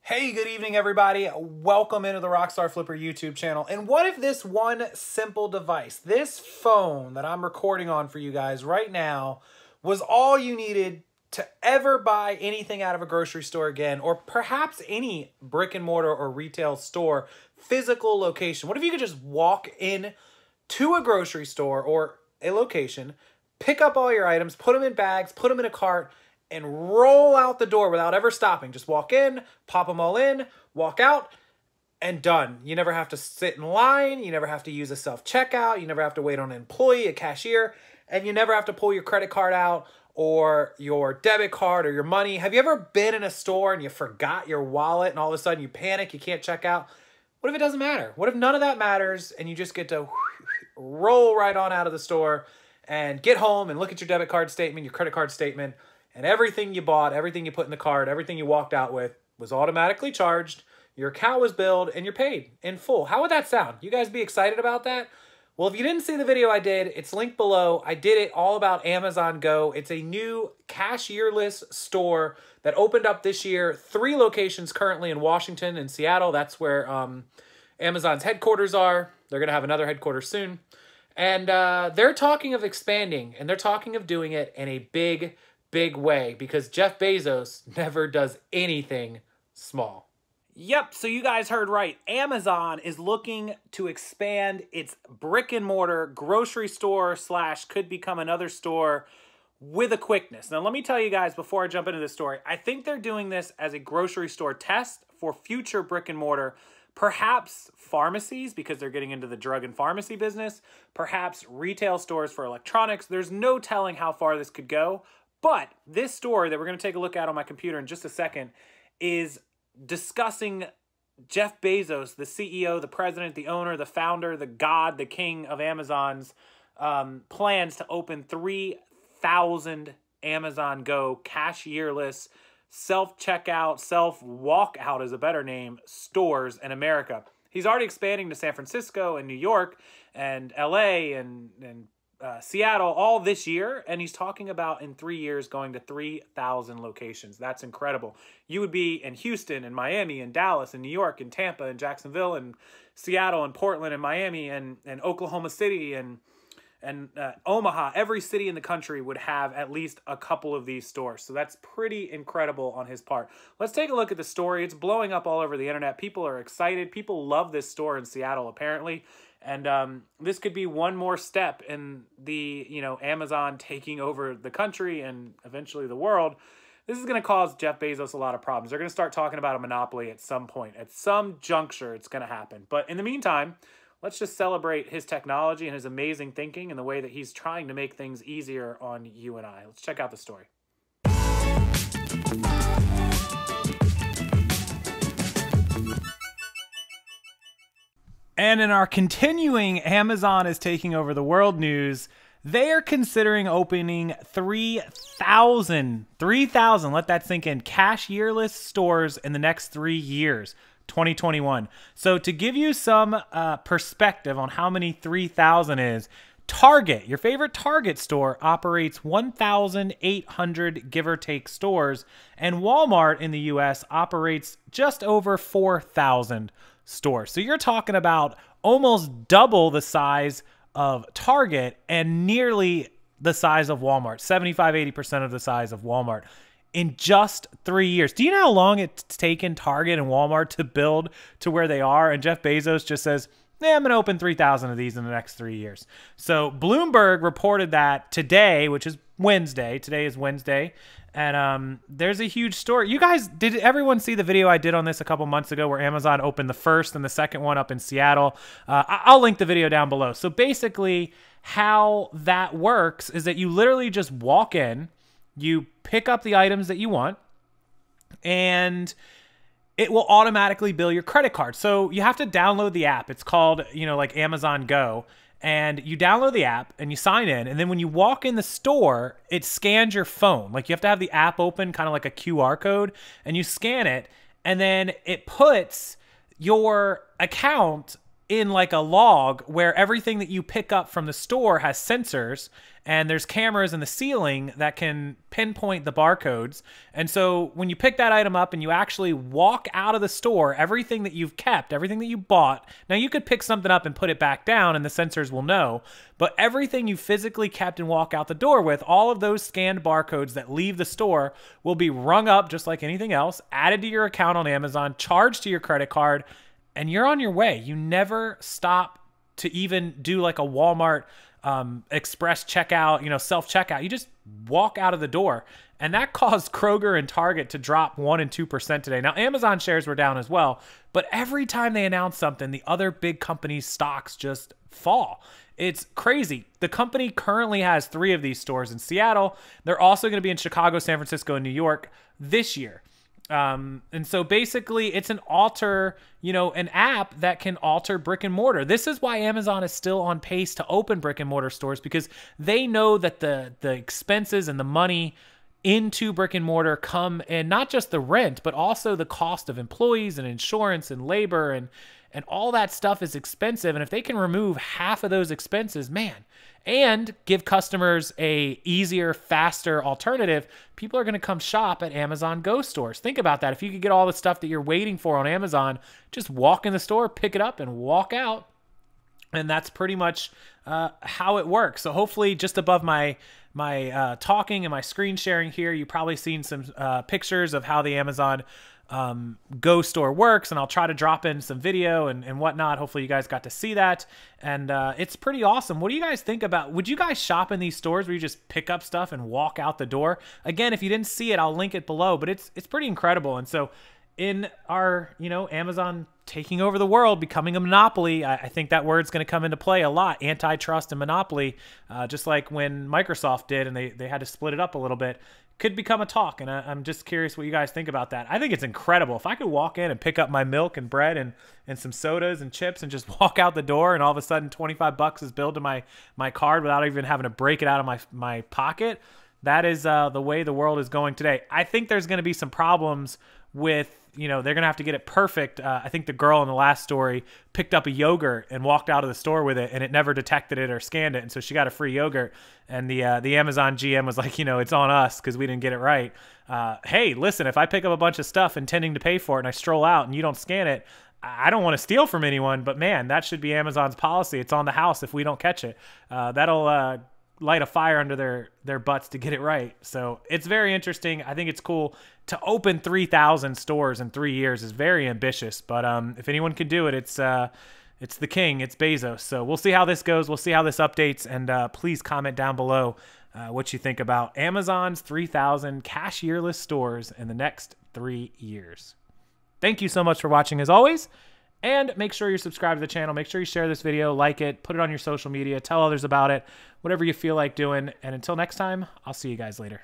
Hey, good evening, everybody. Welcome into the Rockstarflipper YouTube channel. And what if this one simple device, this phone that I'm recording on for you guys right now, was all you needed to ever buy anything out of a grocery store again, or perhaps any brick and mortar or retail store, physical location? What if you could just walk in to a grocery store or a location, pick up all your items, put them in bags, put them in a cart, and roll out the door without ever stopping. Just walk in, pop them all in, walk out, and done. You never have to sit in line. You never have to use a self-checkout. You never have to wait on an employee, a cashier, and you never have to pull your credit card out or your debit card or your money. Have you ever been in a store and you forgot your wallet and all of a sudden you panic, you can't check out? What if it doesn't matter? What if none of that matters and you just get to roll right on out of the store and get home and look at your debit card statement, your credit card statement, and everything you bought, everything you put in the card, everything you walked out with was automatically charged, your account was billed, and you're paid in full? How would that sound? You guys be excited about that? Well, if you didn't see the video I did, it's linked below. I did it all about Amazon Go. It's a new cashierless store that opened up this year. 3 locations currently in Washington and Seattle. That's where Amazon's headquarters are. They're going to have another headquarters soon. And they're talking of expanding, and they're talking of doing it in a big way, because Jeff Bezos never does anything small. Yep, so you guys heard right. Amazon is looking to expand its brick and mortar grocery store / could become another store with a quickness. Now, let me tell you guys before I jump into this story, I think they're doing this as a grocery store test for future brick and mortar, perhaps pharmacies, because they're getting into the drug and pharmacy business, perhaps retail stores for electronics. There's no telling how far this could go. But this story that we're going to take a look at on my computer in just a second is discussing Jeff Bezos, the CEO, the president, the owner, the founder, the god, the king of Amazon's plans to open 3,000 Amazon Go cashierless, self-checkout, self-walkout is a better name, stores in America. He's already expanding to San Francisco and New York and LA and Seattle all this year, and he's talking about in 3 years going to 3,000 locations. That's incredible. You would be in Houston and Miami and Dallas and New York and Tampa and Jacksonville and Seattle and Portland and Miami and Oklahoma City and Omaha. Every city in the country would have at least a couple of these stores. So that's pretty incredible on his part. Let's take a look at the story. It's blowing up all over the internet. People are excited. People love this store in Seattle, apparently. And this could be one more step in the, Amazon taking over the country and eventually the world. This is going to cause Jeff Bezos a lot of problems. They're going to start talking about a monopoly at some point. At some juncture, it's going to happen. But in the meantime, let's just celebrate his technology and his amazing thinking and the way that he's trying to make things easier on you and I. Let's check out the story. And in our continuing Amazon is taking over the world news, they are considering opening 3,000, let that sink in, cashierless stores in the next 3 years, 2021. So to give you some perspective on how many 3,000 is, Target, your favorite Target store, operates 1,800 give or take stores, and Walmart in the US operates just over 4,000 stores. So you're talking about almost double the size of Target and nearly the size of Walmart, 75–80% of the size of Walmart in just 3 years. Do you know how long it's taken Target and Walmart to build to where they are? And Jeff Bezos just says, yeah, I'm going to open 3,000 of these in the next 3 years. So Bloomberg reported that today, which is Wednesday. Today is Wednesday. And there's a huge story. You guys, did everyone see the video I did on this a couple months ago where Amazon opened the first and the second one up in Seattle? I'll link the video down below. So basically how that works is that you literally just walk in, you pick up the items that you want, and it will automatically bill your credit card. So you have to download the app. It's called, like Amazon Go. And you download the app and you sign in. And then when you walk in the store, it scans your phone. Like you have to have the app open, kind of like a QR code, and you scan it. And then it puts your account in like a log where everything that you pick up from the store has sensors, and there's cameras in the ceiling that can pinpoint the barcodes. And so when you pick that item up and you actually walk out of the store, everything that you've kept, everything that you bought, now you could pick something up and put it back down and the sensors will know, but everything you physically kept and walk out the door with, all of those scanned barcodes that leave the store will be rung up just like anything else, added to your account on Amazon, charged to your credit card, and you're on your way. You never stop to even do like a Walmart express checkout, you know, self-checkout. You just walk out of the door. And that caused Kroger and Target to drop 1% and 2% today. Now, Amazon shares were down as well, but every time they announce something, the other big companies' stocks just fall. It's crazy. The company currently has 3 of these stores in Seattle. They're also going to be in Chicago, San Francisco, and New York this year. And so basically it's an app that can alter brick and mortar. This is why Amazon is still on pace to open brick and mortar stores, because they know that the expenses and the money into brick and mortar come in not just the rent, but also the cost of employees and insurance and labor and all that stuff is expensive. And if they can remove half of those expenses, man, and give customers a easier, faster alternative, people are going to come shop at Amazon Go stores. Think about that. If you could get all the stuff that you're waiting for on Amazon, just walk in the store, pick it up, and walk out. And that's pretty much how it works. So hopefully just above my talking and my screen sharing here, you've probably seen some pictures of how the Amazon Go store works, and I'll try to drop in some video and whatnot. Hopefully you guys got to see that, and it's pretty awesome. What do you guys think about, would you guys shop in these stores where you just pick up stuff and walk out the door? Again, if you didn't see it, I'll link it below, but it's pretty incredible. And so in our, Amazon taking over the world, becoming a monopoly, I think that word's going to come into play a lot, antitrust and monopoly, just like when Microsoft did and they had to split it up a little bit. Could become a talk, and I'm just curious what you guys think about that. I think it's incredible. If I could walk in and pick up my milk and bread and some sodas and chips and just walk out the door, and all of a sudden 25 bucks is billed to my card without even having to break it out of my pocket, that is the way the world is going today. I think there's going to be some problems with, they're going to have to get it perfect. I think the girl in the last story picked up a yogurt and walked out of the store with it, and it never detected it or scanned it, and so she got a free yogurt. And the Amazon GM was like, it's on us because we didn't get it right. Hey, listen, if I pick up a bunch of stuff intending to pay for it and I stroll out and you don't scan it, I don't want to steal from anyone, but man, that should be Amazon's policy. It's on the house if we don't catch it. That'll light a fire under their butts to get it right. So it's very interesting. I think it's cool to open 3,000 stores in 3 years is very ambitious, but if anyone can do it, it's the king, it's Bezos. So we'll see how this goes. We'll see how this updates, and please comment down below what you think about Amazon's 3,000 cashierless stores in the next 3 years. Thank you so much for watching as always. And make sure you're subscribed to the channel. Make sure you share this video, like it, put it on your social media, tell others about it, whatever you feel like doing. And until next time, I'll see you guys later.